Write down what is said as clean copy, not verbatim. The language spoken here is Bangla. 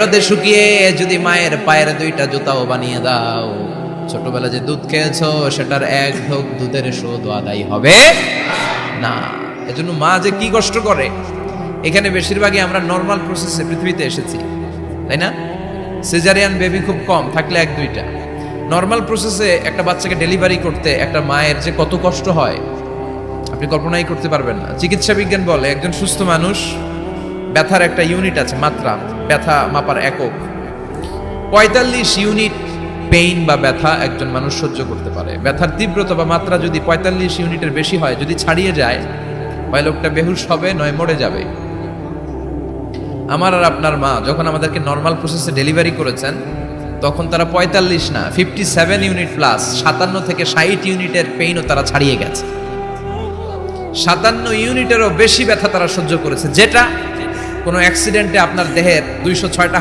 রোদে শুকিয়ে যদি মায়ের পায়ের দুইটা জুতাও বানিয়ে দাও, ছোটবেলা যে দুধ খেয়েছো সেটার এক ঢোক দুধের শোধ আদায় হবে না। এজন্য মা যে কি কষ্ট করে। এখানে বেশিরভাগই আমরা নর্মাল প্রসেসে পৃথিবীতে এসেছি, তাই না? সিজারিয়ান বেবি খুব কম, থাকলে এক দুইটা। নর্মাল প্রসেসে একটা বাচ্চাকে ডেলিভারি করতে একটা মায়ের যে কত কষ্ট হয় আপনি কল্পনাই করতে পারবেন না। চিকিৎসা বিজ্ঞান বলে একজন সুস্থ মানুষ ব্যথার একটা ইউনিট আছে, মাত্রা, ব্যথা মাপার একক। ৪৫ ইউনিট পেইন বা ব্যথা একজন মানুষ সহ্য করতে পারে। ব্যথার তীব্রতা বা মাত্রা যদি ৪৫ ইউনিটের বেশি হয়, যদি ছাড়িয়ে যায়, হয় লোকটা বেহুশ হবে, নয় মরে যাবে। আমার আর আপনার মা যখন আমাদেরকে নর্মাল প্রসেসে ডেলিভারি করেছেন, তখন তারা ৪৫ না 57 ইউনিট প্লাস ৫৭ থেকে ৬০ ইউনিটের পেইনও তারা ছাড়িয়ে গেছে। ৫৭ ইউনিটেরও বেশি ব্যথা তারা সহ্য করেছে, যেটা কোনো অ্যাক্সিডেন্টে আপনার দেহের ২০৬টা